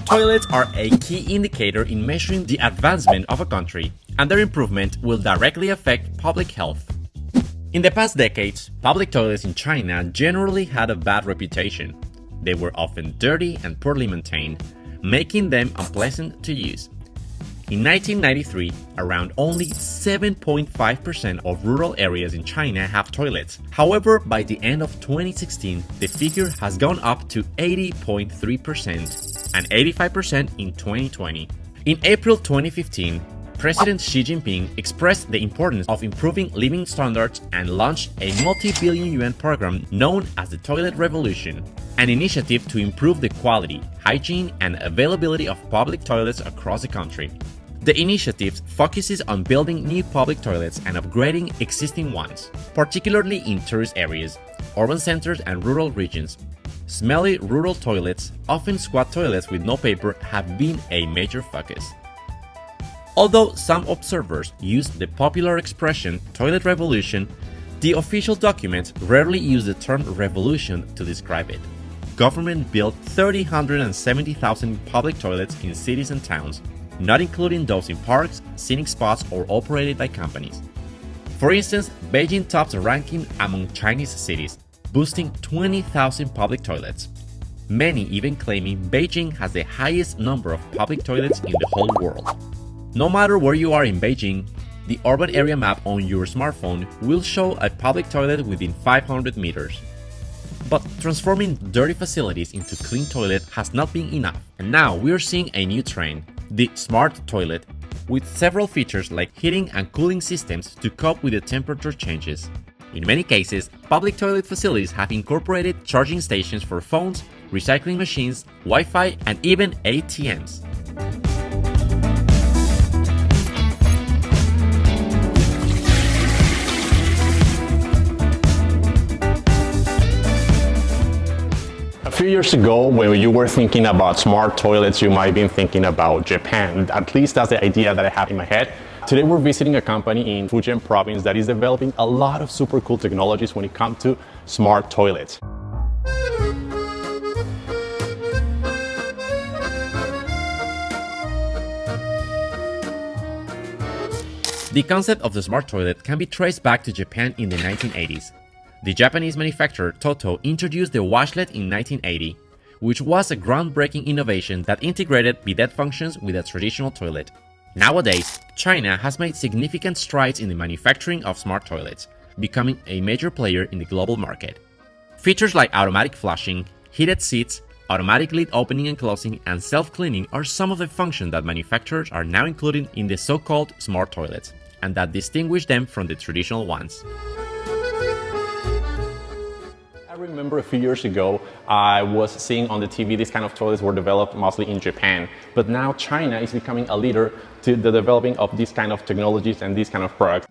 Toilets are a key indicator in measuring the advancement of a country, and their improvement will directly affect public health. In the past decades, public toilets in China generally had a bad reputation. They were often dirty and poorly maintained, making them unpleasant to use. In 1993, around only 7.5% of rural areas in China have toilets. However, by the end of 2016, the figure has gone up to 80.3% and 85% in 2020. In April 2015, President Xi Jinping expressed the importance of improving living standards and launched a multi-billion yuan program known as the Toilet Revolution, an initiative to improve the quality, hygiene, and availability of public toilets across the country. The initiative focuses on building new public toilets and upgrading existing ones, particularly in tourist areas, urban centers, and rural regions. Smelly rural toilets, often squat toilets with no paper, have been a major focus. Although some observers use the popular expression toilet revolution, the official documents rarely use the term revolution to describe it. Government built 370,000 public toilets in cities and towns, not including those in parks, scenic spots, or operated by companies. For instance, Beijing tops the ranking among Chinese cities, boasting 20,000 public toilets. Many even claiming Beijing has the highest number of public toilets in the whole world. No matter where you are in Beijing, the urban area map on your smartphone will show a public toilet within 500 meters. But transforming dirty facilities into clean toilet has not been enough, and now we are seeing a new trend, the smart toilet, with several features like heating and cooling systems to cope with the temperature changes. In many cases, public toilet facilities have incorporated charging stations for phones, recycling machines, Wi-Fi, and even ATMs. A few years ago, when you were thinking about smart toilets, you might have been thinking about Japan. At least that's the idea that I have in my head. Today we're visiting a company in Fujian province that is developing a lot of super cool technologies when it comes to smart toilets. The concept of the smart toilet can be traced back to Japan in the 1980s. The Japanese manufacturer Toto introduced the washlet in 1980, which was a groundbreaking innovation that integrated bidet functions with a traditional toilet. Nowadays, China has made significant strides in the manufacturing of smart toilets, becoming a major player in the global market. Features like automatic flushing, heated seats, automatic lid opening and closing, and self-cleaning are some of the functions that manufacturers are now including in the so-called smart toilets, and that distinguish them from the traditional ones. I remember a few years ago, I was seeing on the TV these kind of toilets were developed mostly in Japan, but now China is becoming a leader to the developing of these kind of technologies and these kind of products.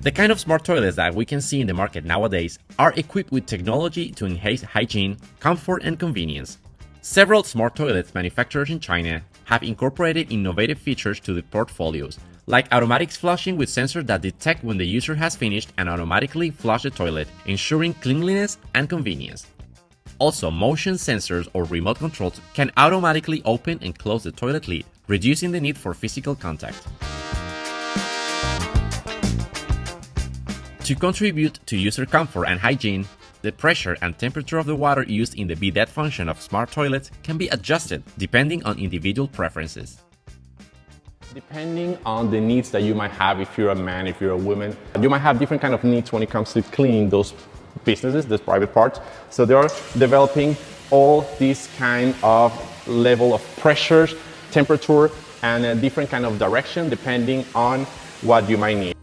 The kind of smart toilets that we can see in the market nowadays are equipped with technology to enhance hygiene, comfort, and convenience. Several smart toilets manufacturers in China have incorporated innovative features to the portfolios, like automatic flushing with sensors that detect when the user has finished and automatically flush the toilet, ensuring cleanliness and convenience. Also, motion sensors or remote controls can automatically open and close the toilet lid, reducing the need for physical contact. To contribute to user comfort and hygiene, the pressure and temperature of the water used in the bidet function of smart toilets can be adjusted depending on individual preferences. Depending on the needs that you might have, if you're a man, if you're a woman, you might have different kind of needs when it comes to cleaning those businesses, those private parts. So they're developing all these kind of level of pressures, temperature, and a different kind of direction depending on what you might need.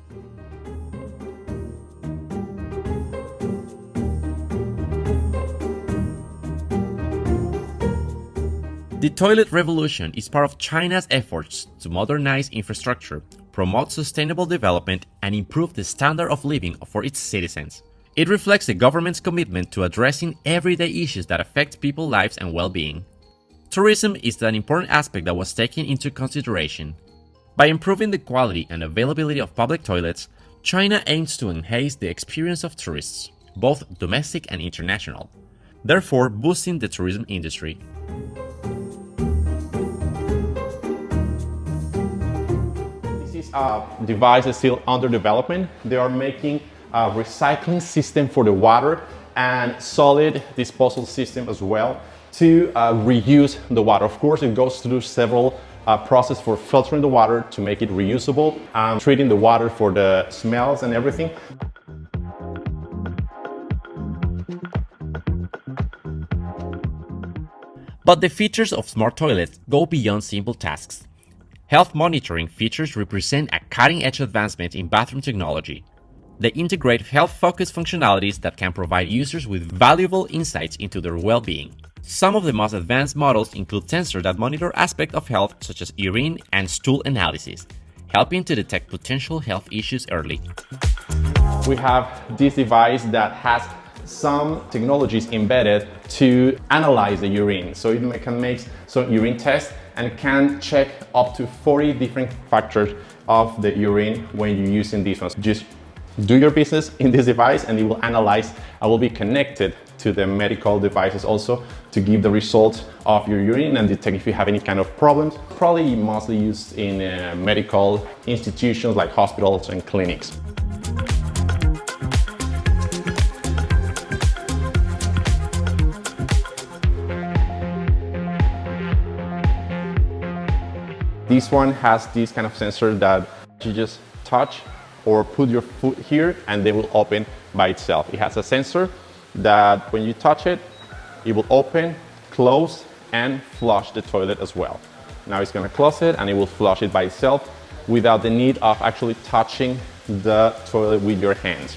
The toilet revolution is part of China's efforts to modernize infrastructure, promote sustainable development, and improve the standard of living for its citizens. It reflects the government's commitment to addressing everyday issues that affect people's lives and well-being. Tourism is an important aspect that was taken into consideration. By improving the quality and availability of public toilets, China aims to enhance the experience of tourists, both domestic and international, therefore boosting the tourism industry. This is a device that's still under development. They are making a recycling system for the water and solid disposal system as well to reuse the water. Of course, it goes through several process for filtering the water to make it reusable, treating the water for the smells and everything. But the features of smart toilets go beyond simple tasks. Health monitoring features represent a cutting-edge advancement in bathroom technology. They integrate health-focused functionalities that can provide users with valuable insights into their well-being. Some of the most advanced models include sensors that monitor aspects of health such as urine and stool analysis, helping to detect potential health issues early. We have this device that has some technologies embedded to analyze the urine. So it can make some urine tests and can check up to 40 different factors of the urine when you're using these ones. Just do your business in this device and it will analyze and will be connected to the medical devices also to give the results of your urine and detect if you have any kind of problems. Probably mostly used in medical institutions like hospitals and clinics. This one has this kind of sensor that you just touch or put your foot here and they will open by itself. It has a sensor that when you touch it, it will open, close, and flush the toilet as well. Now it's gonna close it and it will flush it by itself without the need of actually touching the toilet with your hands.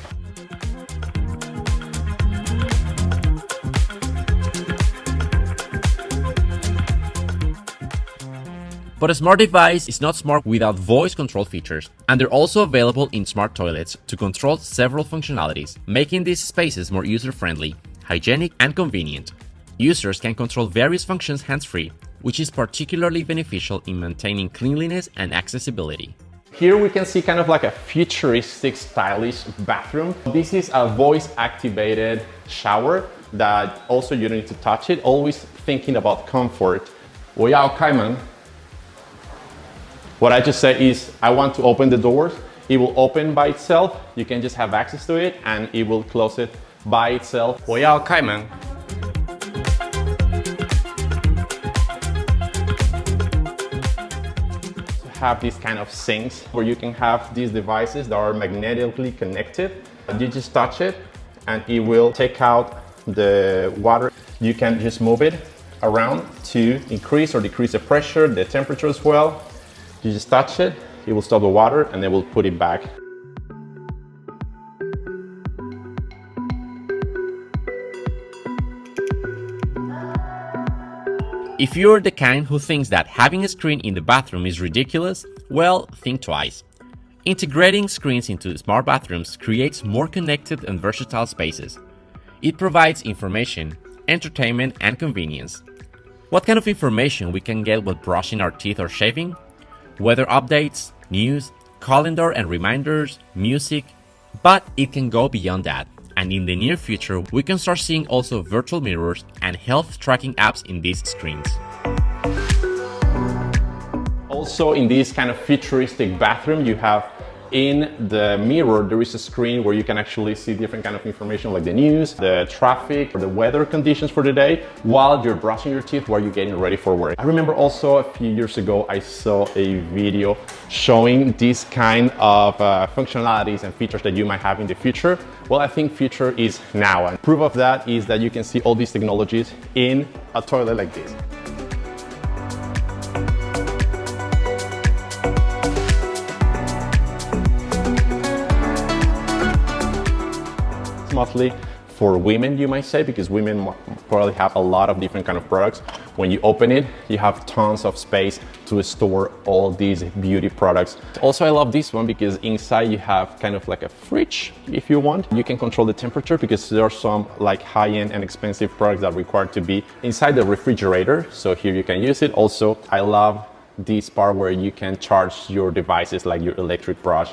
But a smart device is not smart without voice control features, and they're also available in smart toilets to control several functionalities, making these spaces more user-friendly, hygienic, and convenient. Users can control various functions hands-free, which is particularly beneficial in maintaining cleanliness and accessibility. Here we can see kind of like a futuristic, stylish bathroom. This is a voice-activated shower that also you don't need to touch it, always thinking about comfort. 我要开门. What I just said is, I want to open the doors. It will open by itself. You can just have access to it and it will close it by itself. 我要开门. Have these kind of sinks where you can have these devices that are magnetically connected. You just touch it and it will take out the water. You can just move it around to increase or decrease the pressure, the temperature as well. You just touch it, it will stop the water and then we'll put it back. If you're the kind who thinks that having a screen in the bathroom is ridiculous, well, think twice. Integrating screens into smart bathrooms creates more connected and versatile spaces. It provides information, entertainment, and convenience. What kind of information we can get while brushing our teeth or shaving? Weather updates, news, calendar and reminders, music, but it can go beyond that. And in the near future, we can start seeing also virtual mirrors and health tracking apps in these screens. Also in this kind of futuristic bathroom, you have in the mirror, there is a screen where you can actually see different kind of information like the news, the traffic, or the weather conditions for the day while you're brushing your teeth, while you're getting ready for work. I remember also a few years ago, I saw a video showing these kind of functionalities and features that you might have in the future. Well, I think future is now. And proof of that is that you can see all these technologies in a toilet like this. Mostly for women, you might say, because women probably have a lot of different kind of products. When you open it, you have tons of space to store all these beauty products. Also, I love this one because inside you have kind of like a fridge if you want. You can control the temperature because there are some like high-end and expensive products that require to be inside the refrigerator. So here you can use it. Also, I love this part where you can charge your devices like your electric brush.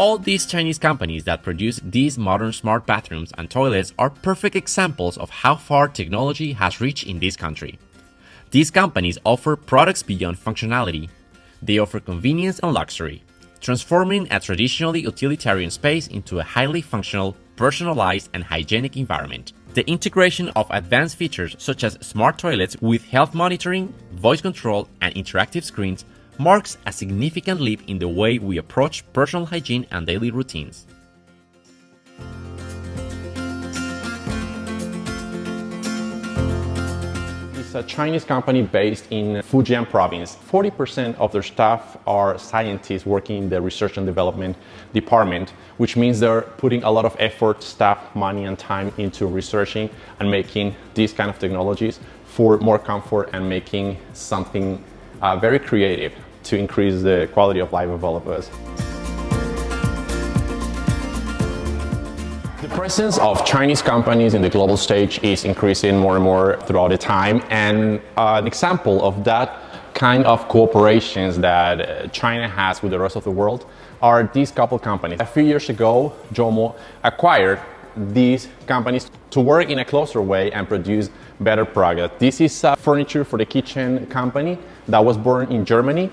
All these Chinese companies that produce these modern smart bathrooms and toilets are perfect examples of how far technology has reached in this country. These companies offer products beyond functionality. They offer convenience and luxury, transforming a traditionally utilitarian space into a highly functional, personalized, and hygienic environment. The integration of advanced features such as smart toilets with health monitoring, voice control, and interactive screens marks a significant leap in the way we approach personal hygiene and daily routines. It's a Chinese company based in Fujian province. 40% of their staff are scientists working in the research and development department, which means they're putting a lot of effort, staff, money, and time into researching and making these kind of technologies for more comfort and making something very creative to increase the quality of life of all of us. The presence of Chinese companies in the global stage is increasing more and more throughout the time, and an example of that kind of cooperations that China has with the rest of the world are these couple companies. A few years ago, Jomo acquired these companies to work in a closer way and produce better products. This is furniture for the kitchen company that was born in Germany.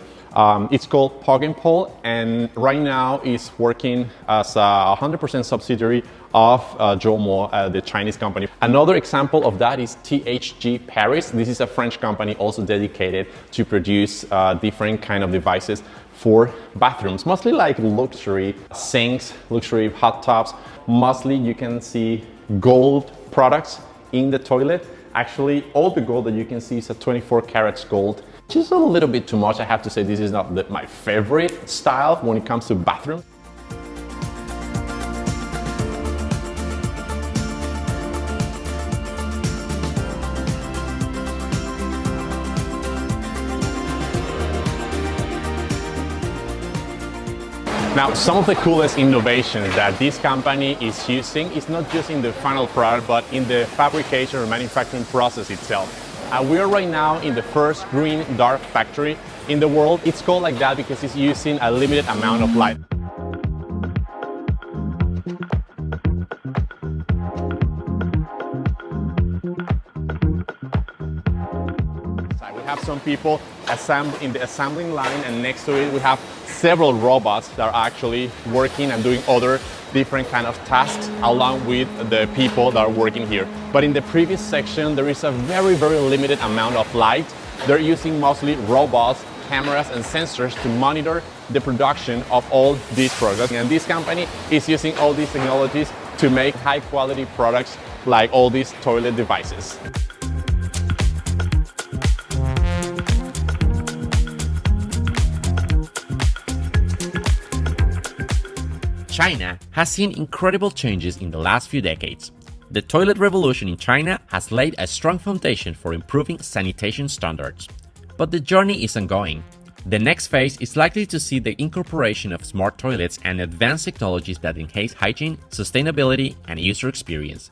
It's called Pog and Pol, and right now is working as a 100% subsidiary of Jomo, the Chinese company. Another example of that is THG Paris. This is a French company also dedicated to produce different kind of devices for bathrooms, mostly like luxury sinks, luxury hot tubs. Mostly you can see gold products in the toilet. Actually, all the gold that you can see is a 24 carats gold. Just a little bit too much. I have to say this is not my favorite style when it comes to bathroom. Now, some of the coolest innovations that this company is using is not just in the final product, but in the fabrication or manufacturing process itself. We are right now in the first green dark factory in the world. It's called like that because it's using a limited amount of light. We have some people in the assembling line, and next to it we have several robots that are actually working and doing other different kind of tasks along with the people that are working here. But in the previous section, there is a very limited amount of light. They're using mostly robots, cameras, and sensors to monitor the production of all these products. And this company is using all these technologies to make high quality products like all these toilet devices. China has seen incredible changes in the last few decades. The toilet revolution in China has laid a strong foundation for improving sanitation standards. But the journey is ongoing. The next phase is likely to see the incorporation of smart toilets and advanced technologies that enhance hygiene, sustainability, and user experience.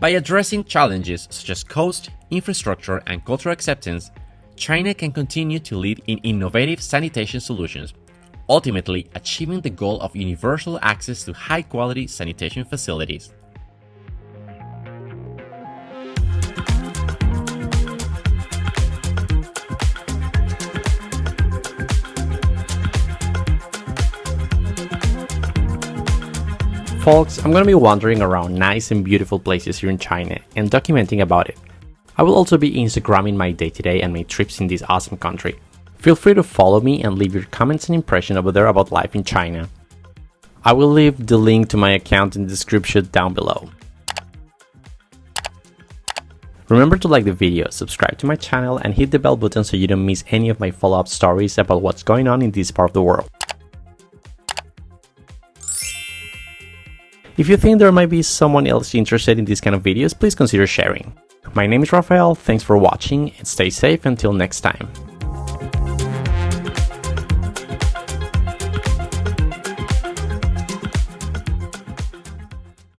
By addressing challenges such as cost, infrastructure, and cultural acceptance, China can continue to lead in innovative sanitation solutions, ultimately achieving the goal of universal access to high-quality sanitation facilities. Folks, I'm gonna be wandering around nice and beautiful places here in China and documenting about it. I will also be Instagramming my day-to-day and my trips in this awesome country. Feel free to follow me and leave your comments and impressions over there about life in China. I will leave the link to my account in the description down below. Remember to like the video, subscribe to my channel, and hit the bell button so you don't miss any of my follow-up stories about what's going on in this part of the world. If you think there might be someone else interested in these kind of videos, please consider sharing. My name is Rafael, thanks for watching, and stay safe until next time.